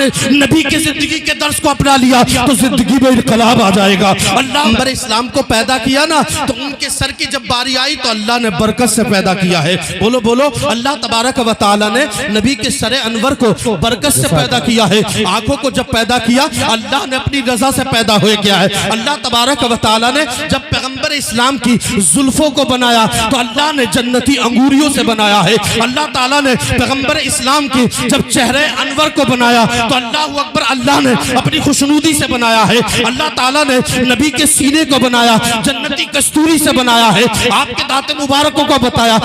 आपने नबी की जिंदगी के दर्स को अपना लिया तो जिंदगी में इनकलाब आ जाएगा। अल्लाह ने इस्लाम को पैदा किया ना, तो उनके सर की जब बारी आई तो अल्लाह ने बरकत से पैदा किया है। बोलो बोलो, अल्लाह तबारक व तआला ने नबी के सरे अनवर को बरकत से पैदा किया है। आंखों को जब पैदा किया अल्लाह ने अपनी रजा से पैदा हुए किया है। अल्लाह तबारक व तआला ने जब पैगंबर इस्लाम की जुल्फों को बनाया तो अल्लाह ने जन्नती अंगूरियों से बनाया है। अल्लाह ताला ने पैगंबर इस्लाम की जब चेहरे अनवर को बनाया तो अल्लाह अकबर, अल्लाह ने अपनी खुशनूदी से बनाया है। अल्लाह ताला ने नबी के सीने को बनाया, जन्नती कस्तूरी से बनाया है। आपके दांत मुबारकों को बनाया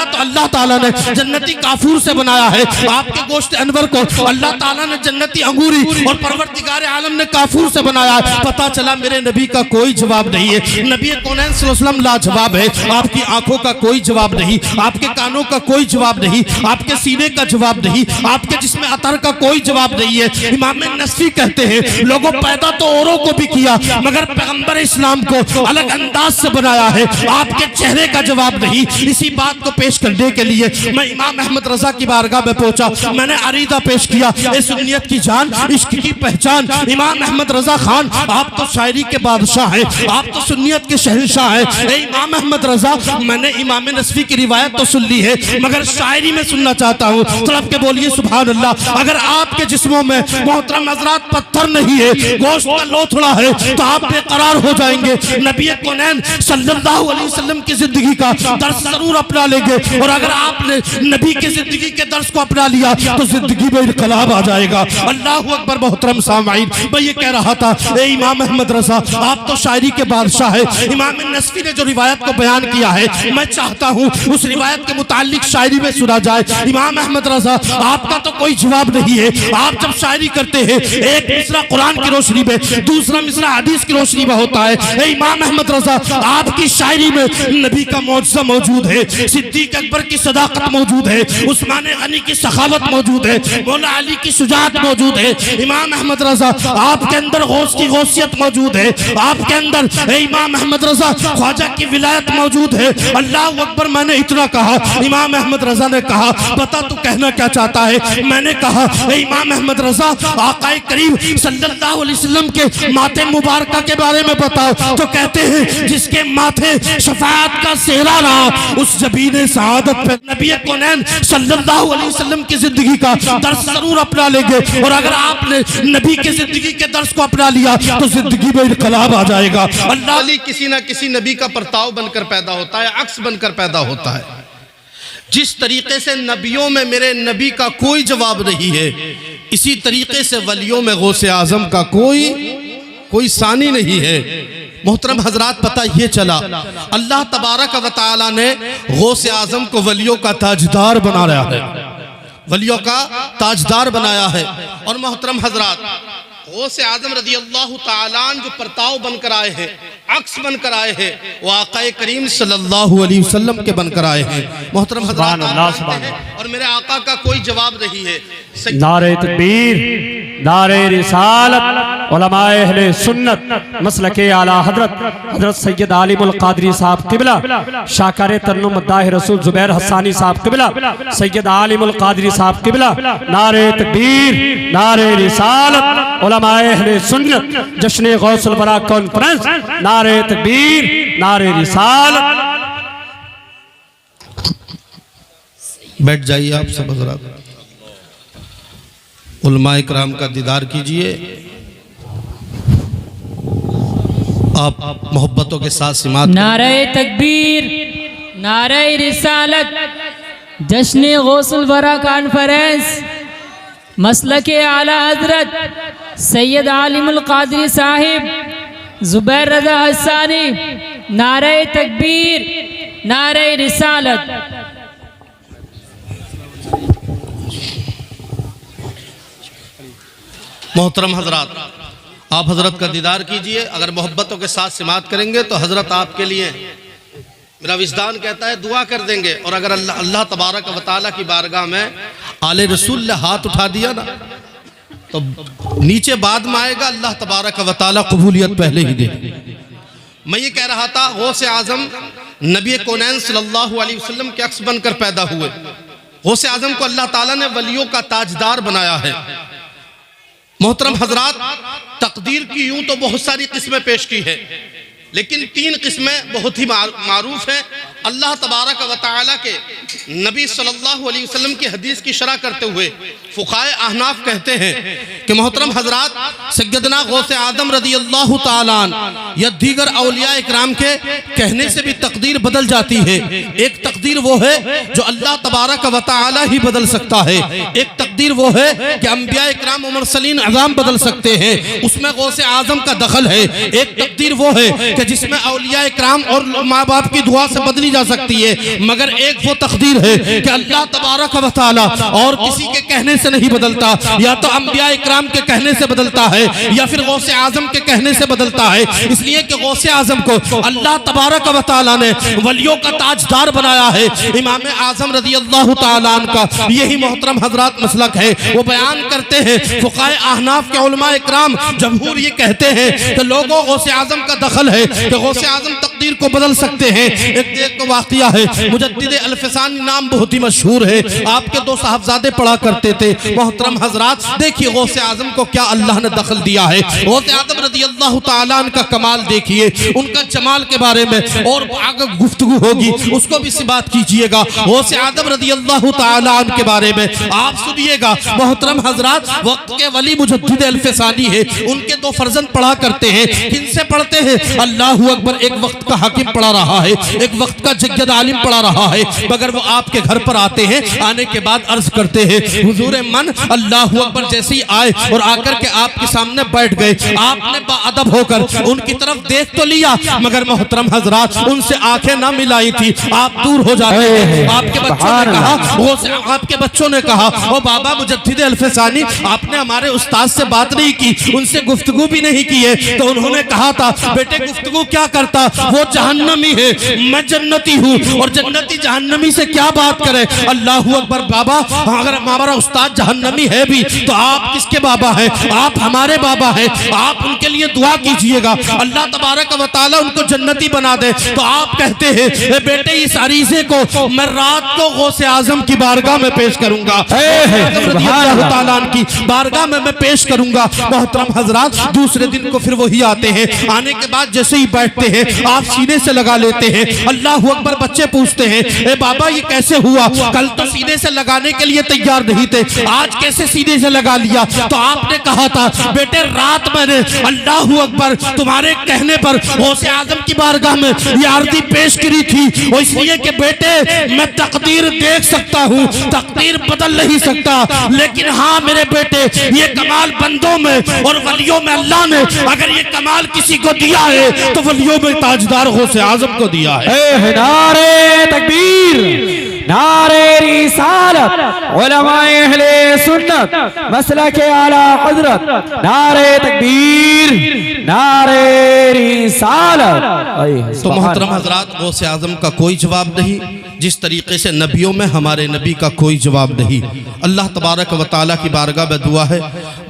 तो अल्लाह ताला ने जन्नती काफूर से बनाया है। आपके गोश्त अनवर को अल्लाह ताला ने जन्नती अंगूरी और परवरदिगार आलम ने काफूर से बनाया है। पता चला मेरे नबी का कोई जवाब नहीं है। नबी कौनैन सल्लल्लाहु अलैहि वसल्लम लाजवाब है। आपकी आंखों का कोई जवाब नहीं, आपके कानों का कोई जवाब नहीं, आपके सीने का जवाब नहीं, आपके जिस्म अतर का कोई जवाब नहीं है। इमाम नस्फी कहते हैं लोगों पैदा तो औरों को भी किया मगर पैगंबर इस्लाम को अलग अंदाज से बनाया है, आपके चेहरे का जवाब नहीं। इसी बात को पेश करने के लिए मैं इमाम अहमद रजा की बारगाह में पहुंचा। मैंने अरीदा पेश किया, ए सुन्नियत की जान, इश्क की पहचान इमाम अहमद रजा खान, आप तो शायरी के बादशाह हैं, आप तो सुन्नियत के शहंशाह हैं। ए इमाम अहमद रजा, मैंने इमाम नस्फी की रिवायत तो सुन ली है मगर शायरी में सुनना चाहता हूँ। तड़प के बोलिए सुभान अल्लाह। अगर आपके जिस्मों में मोहतरम हज़रात पत्थर नहीं है, गोश्त का लोथड़ा है तो आप बेकरार हो जाएंगे। नबी कौनैन सल्लल्लाहु अलैहि वसल्लम की जिंदगी का दर्स जरूर अपना लेंगे और अगर आपने नबी की जिंदगी के दर्स को अपना लिया तो जिंदगी में इनकलाब आ जाएगा। अल्लाहु अकबर। मोहतरम सामाईन, मैं ये कह रहा था ए इमाम अहमद रजा, आप तो शायरी के बादशाह है। इमाम नस्फी ने जो रिवायत को बयान किया है मैं चाहता हूँ उस रिवायत के मुतालिक शायरी में सुना जाए। इमाम अहमद रजा, आपका तो कोई जवाब नहीं है। आप जब शायरी करते हैं एक मिसरा कुरान की रोशनी में, दूसरा मिसरा हदीस की रोशनी में होता है। ए इमाम अहमद रजा, आपकी शायरी में नबी का मौजज़ा मौजूद है, सिद्दीक अकबर की सदाकत मौजूद है, उस्मान गनी की सखावत मौजूद है, मौला अली की शुजाअत मौजूद है। इमाम अहमद रजा, आपके अंदर गौस की गौसियत मौजूद है, आपके अंदर ए इमाम अहमद रजा ख्वाजा की विलायत मौजूद है। अल्लाह अकबर। मैंने इतना कहा, इमाम अहमद रजा ने कहा बता तू कहना क्या चाहता है। मैंने कहा ए इमाम अहमद रजा, आकाए करीम सल्लल्लाहु अलैहि वसल्लम के माथे मुबारक के बारे में बताओ। तो कहते हैं जिसके माथे शफाअत का सेहरा रहा उस जबीने सआदत पे नबी कौनैन सल्लल्लाहु अलैहि वसल्लम की जिंदगी का दर्स जरूर अपना लेंगे और अगर आपने नबी की जिंदगी के दर्स को अपना लिया तो जिंदगी में इनकलाब आ जाएगा। अल्लाह अली किसी ना किसी नबी का परताव बनकर पैदा होता है, अक्स बनकर पैदा होता है। जिस तरीके से नबियों में मेरे नबी का कोई जवाब नहीं है, इसी तरीके से वलियों में गौसे आजम का कोई सानी नहीं है। मोहतरम हजरात, पता ये चला अल्लाह तबारक व तआला ने गौसे आजम को वलियों का ताजदार बना रहा है, वलियों का ताजदार बनाया है। और मोहतरम हजरात, गौसे आजम रज़ी अल्लाह तआला अन्हु जो परताव बनकर आए हैं, अक्स बनकर आए हैं, वो आकाए करीम सल्लल्लाहु अलैहि वसल्लम के बनकर आए हैं। मोहतरम हज़रात, और मेरे आका का कोई जवाब नहीं है। नारे तकबीर, नारे रिसालत, उलमाए अहले सुन्नत, मसलके आला हजरत सैयद आलिमुल कादरी साहब किबला, शाकर तरन्नुम मद्दाह रसूल जुबैर हसानी साहब किबला, सैयद आलिमुल कादरी साहब किबला। नारे तकबीर, नारे रिसालत, उलमाए अहले सुन्नत, जश्न गौसुल बरा कॉन्फ्रेंस। नारे तकबीर, नारे रिसालत। बैठ जाइए आप सब हजरात, उलमाए कराम का दीदार कीजिए। आप मोहब्बतों के साथ सिमात। नारे तकबीर, नारे रिसालत, जश्न गौसुल बरा कॉन्फ्रेंस, मसलके आला हजरत सैयद आलिमुल कादरी साहिब जुबैर रजा हसानी। नारे तकबीर, नारे रिसालत। मोहतरम हजरात, आप हजरत का दीदार कीजिए। अगर मोहब्बतों के साथ सिमात करेंगे तो हजरत आपके लिए, मेरा विजदान कहता है, दुआ कर देंगे। और अगर अल्लाह तबारक व तआला की बारगाह में आले रसूल ने हाथ उठा दिया ना तो नीचे बाद में आएगा, अल्लाह तबारक व तआला कबूलियत पहले ही दे। मैं ये कह रहा था गौसे आजम नबी कौनैन सल्लल्लाहु अलैहि वसल्लम के अक्स बनकर पैदा हुए। गौसे आजम को अल्लाह ताला ने वलियों का ताजदार बनाया है। मोहतरम हजरात, तकदीर की यूं तो बहुत सारी किस्में पेश की है, लेकिन 3 किस्में बहुत ही मारूफ हैं। अल्लाह तबारक व तआला के नबी सल्लल्लाहु अलैहि वसल्लम की हदीस की शरह करते हुए फुक़हाए अहनाफ कहते हैं कि मोहतरम हजरात, सैयदना गौसे आदम रज़ी अल्लाह तआला अन्हु या दीगर औलिया इकराम के कहने से भी तकदीर बदल जाती है। एक तकदीर वो है जो अल्लाह तबारक व तआला ही बदल सकता है, एक तकदीर वो है कि अंबिया इकराम व मुरसलीन अज़ाम बदल सकते हैं, उसमें गौसे आज़म का दखल है। एक तकदीर वो है कि जिसमें औलिया इकराम और माँ बाप की दुआ से बदली जा सकती है, मगर एक वो तकदीर है कि अल्लाह तबारक व तआला और किसी के कहने से नहीं बदलता, या तो अंबिया इकराम के कहने से बदलता है या फिर गौसे आज़म के कहने से बदलता है। इसलिए कि गौसे आज़म को अल्लाह तबारक व तआला ने वलियों का ताजदार बनाया है। इमाम आज़म रज़ी अल्लाह तआला अन्हु का यही मोहतरम हजरात मसलक है। वो बयान करते हैं, फुक़हाए अहनाफ के उलमा इकराम जमहूर ये कहते हैं कि लोगों गौसे आज़म का दखल है कि गौसे आज़म तकदीर को बदल सकते हैं। एक वाक़िया है, मुजद्दिद अल-फ़सानी नाम बहुत ही मशहूर है, आपके 2 साहबजादे पढ़ा करते थे। मोहतरम हजरात, देखिए गौसे आज़म को क्या अल्लाह ने दखल दिया है। गौसे आज़म रज़ी अल्लाह तआला अन्हु का कमाल देखिए, उनका जमाल के बारे में और आगे गुफ्तगू होगी, उसको भी बात कीजिएगा। गौसे आज़म रज़ी अल्लाह तआला अन्हु के बारे में आप सुनिएगा। मोहतरम हजरात, वक्त के वली मुजद्दिद अल-फ़सानी है, उनके 2 फर्जंद पढ़ा करते हैं। किनसे पढ़ते हैं? अल्लाहु अकबर। एक वक्त का हाकिम पढ़ा रहा है, एक वक्त का जग्गद आलिम पढ़ा रहा है, मगर वो आपके घर पर आते हैं, आने के बाद अर्ज करते हैं, हुजूर मन अल्लाहु अकबर जैसे ही आए और आकर के आपके सामने बैठ गए, आपने बाअदब होकर उनकी तरफ देख तो लिया, मगर मोहतरम हजरात उनसे आंखें ना मिलाई थी, आप दूर हो जाते हैं। आपके बच्चों ने कहा ओ बाबा मुजद्दिद अल-फ़सानी, आपने हमारे उस्ताद से बात नहीं की, उनसे गुफ्तगू भी नहीं की है। तो उन्होंने कहा था, बेटे गुफ्तगू क्या करता, वो जहन्नमी है, मैं जन्नती हूँ, और जन्नती जहन्नमी से क्या बात करे। अल्लाहु अकबर। बाबा, अगर हमारा उस्ताद जहन्नमी है भी तो आप किसके बाबा हैं? आप हमारे बाबा हैं, आप उनके लिए दुआ कीजिएगा, अल्लाह तबारक व तआला उनको जन्नती बना दे। तो आप कहते हैं बेटे इस अरीज़े को मैं रात को गौसे आज़म की बारगाह में पेश करूंगा, की बारगाह में मैं पेश करूंगा। मोहतरम हजरात, दूसरे दिन को फिर वही आते हैं, आने के बाद जैसे ही बैठते हैं आप सीने से लगा लेते हैं। अल्लाहु अकबर। बच्चे पूछते हैं, ए बाबा ये कैसे हुआ, कल तो सीने से लगाने के लिए तैयार नहीं थे, आज कैसे सीने से लगा लिया? तो आपने कहा था बेटे रात मैंने अल्लाहु अकबर तुम्हारे कहने पर गौसे आज़म की बारगाह में ये आरती पेश करी थी, और इसलिए कि बेटे मैं तकदीर देख सकता हूँ, तकदीर बदल नहीं सकता, लेकिन हाँ मेरे बेटे ये कमाल बंदों में और वलियों में अल्लाह ने अगर ये कमाल किसी को दिया है तो वलियों में ताजदार गौसे आज़म को दिया है। नारे तकबीर, नारे रिसालत, उलमाए अहले सुन्नत मसलके आला हज़रत, नारे तकबीर, नारे रिसालत। तो मोहतरम हजरात, गौसे आज़म का कोई जवाब नहीं, जिस तरीके से नबियों में हमारे नबी का कोई जवाब नहीं। अल्लाह तबारक व तआला की बारगाह में दुआ है,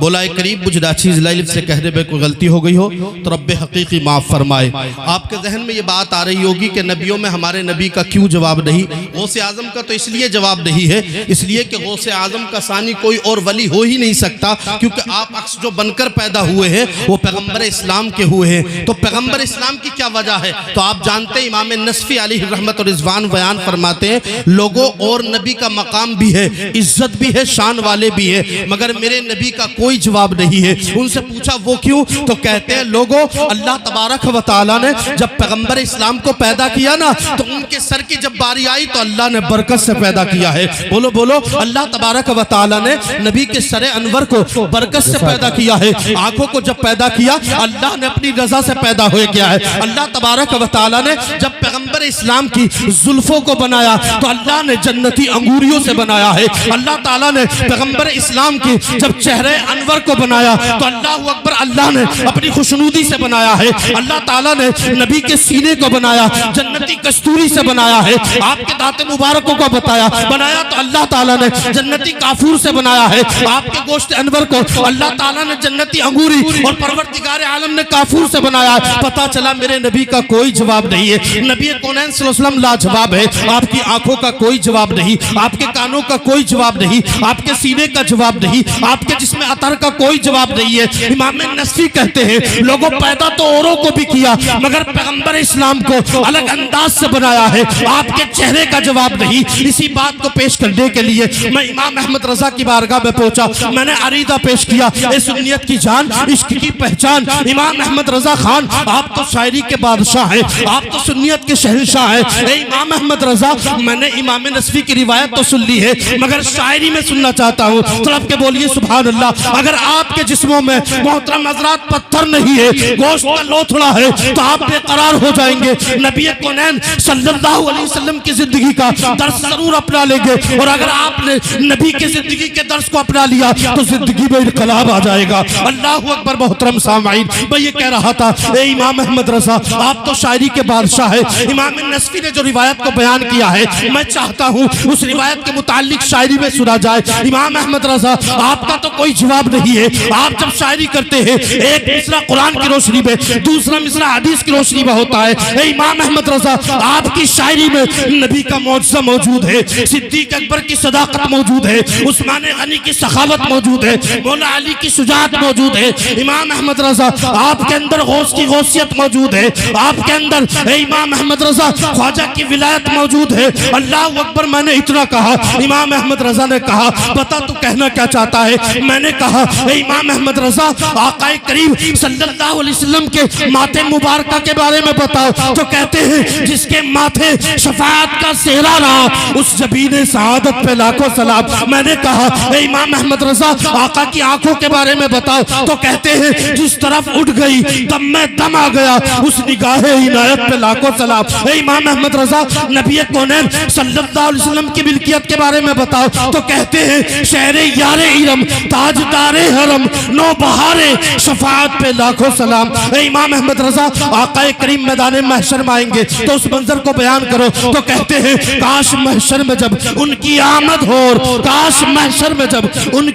बोला करीब मुझ नाचीज़ लाइल से कहने में कोई गलती हो गई हो तो रब्बे हकीकी माफ़ फरमाए। आपके जहन में ये बात आ रही होगी कि नबियों में हमारे नबी का क्यों जवाब नहीं। गौसे आज़म का तो इसलिए जवाब नहीं है, इसलिए कि गौसे आज़म का सानी कोई और वली हो ही नहीं सकता, क्योंकि आप अक्स जो बनकर पैदा हुए हैं वो पैगम्बर इस्लाम के हुए हैं। तो पैगम्बर इस्लाम की क्या वजह है? तो आप जानते हैं इमाम नस्फी अलैहि रहमत और रिज़वान बयान फरमाते हैं, लोगों और नबी का मकाम भी है, इज्जत भी है, शान वाले भी है, मगर मेरे नबी का कोई जवाब नहीं है। उनसे पूछा वो क्यों? तो कहते हैं लोगों अल्लाह तबारक व तआला ने जब पैगम्बर इस्लाम को पैदा किया ना, तो उनके सर की जब बारी आई तो अल्लाह ने बरकत से पैदा किया है। बोलो बोलो, अल्लाह तबारक व तआला ने नबी के सरे अनवर को बरकत से पैदा किया है। आंखों को जब पैदा किया अल्लाह ने अपनी रजा से पैदा हो गया है। अल्लाह तबारक व तआला ने जब पैगम्बर इस्लाम की जुल्फों को बनाया तो अल्लाह ने जन्नती अंगूरियों से बनाया है। अल्लाह ताला ने पैगम्बर इस्लाम की जब चेहरे अनवर को बनाया तो अल्लाह अकबर, अल्लाह ने अपनी खुशनुदी से बनाया है। अल्लाह ताला ने नबी के सीने को बनाया, जन्नती कस्तूरी से बनाया है। आपके दांत मुबारकों को बनाया तो अल्लाह ताला ने जन्नती काफूर से बनाया है। आपके गोश्त अनवर को अल्लाह ताला ने जन्नती अंगूरी और परवरदिगार आलम ने काफूर से बनाया है। पता चला मेरे नबी का कोई जवाब नहीं है। नबी कौनैन सल्लल्लाहु अलैहि वसल्लम लाजवाब है। आपकी आंखों का कोई जवाब नहीं, आपके कानों का कोई जवाब नहीं, आपके सीने का जवाब नहीं, आपके जिस्म अतर का कोई जवाब नहीं है। इमाम नस्फी कहते हैं लोगों पैदा तो औरों को भी किया मगर पैगंबर इस्लाम को अलग अंदाज से बनाया है, आपके चेहरे का जवाब नहीं। इसी बात को पेश करने के लिए मैं इमाम अहमद रजा की बारगाह में पहुंचा, मैंने अरीदा पेश किया, ए सुन्नियत की जान, इश्क की पहचान इमाम अहमद रजा खान, आप तो शायरी के बादशाह हैं, आप तो सुन्नियत के शहंशाह हैं। ए इमाम अहमद रजा, मैंने इमाम नस्फी की रिवायत तो सुन ली है मगर शायरी में सुनना चाहता हूँ, तड़प के बोलिए सुभान अल्लाह। अगर आपके जिस्मों में मोहतरम हज़रात पत्थर नहीं है, गोश्त का लोथड़ा है, तो आप बेकरार हो जाएंगे। नबी कौनैन सल्लल्लाहु अलैहि वसल्लम की जिंदगी का दर्स जरूर अपना लेंगे और अगर आपने नबी की जिंदगी के दर्स को अपना लिया तो जिंदगी में इनकलाब आ जाएगा। अल्लाहु अकबर। मोहतरम सामाईन, मैं ये कह रहा था ए इमाम अहमद रजा, आप तो शायरी के बादशाह है। इमाम नस्फी ने जो रिवायत को बयान किया है मैं चाहता हूँ उस रिवायत के मुतालिक शायरी में सुना जाए। इमाम अहमद रजा, आपका तो कोई जवाब नहीं है, आप जब शायरी करते हैं एक मिसरा कुरान की रोशनी में, दूसरा मिसरा हदीस की रोशनी में होता है। ए इमाम अहमद रजा, आपकी शायरी में नबी का मौजज़ा मौजूद है, सिद्दीक अकबर की सदाकत मौजूद है, उस्मान गनी की सखावत मौजूद है, मौला अली की शुजाअत मौजूद है। इमाम अहमद रजा, आपके अंदर गौस की गौसियत मौजूद है, आपके अंदर ए इमाम अहमद रजा ख्वाजा की विलायत मौजूद है। अल्लाह अकबर। मैंने इतना कहा, इमाम अहमद रजा ने कहा बता तू कहना क्या चाहता है। मैंने कहा ए इमाम अहमद रजा, आकाए करीम सल्लल्लाहु अलैहि वसल्लम के माथे मुबारक के बारे में बताओ। तो कहते हैं जिसके माथे शफाअत का सेहरा रहा उस जबीने सआदत पे लाखों सलाम। मैंने कहा ए इमाम अहमद रजा, आका की आंखों के बारे में बताओ। तो कहते हैं जिस तरफ उठ गई दम में दम आ गया उस निगाहे इनायत पे लाखों सलाम। ए इमाम अहमद रजा, नबी कौनैन सल्लल्लाहु अलैहि वसल्लम की मिल्कियत के बारे में बताओ। तो कहते हैं शहरे यारे इरम, ताजदारे हरम, नौ बहारे, शफाअत पे लाखों सलाम। ए इमाम अहमद रजा, आकाए करीम मैदान महशर में आएंगे तो उस मंजर को बयान करो। तो कहते हैं काश महशर में जब उनकी आमद हो, काश महशर में जब उन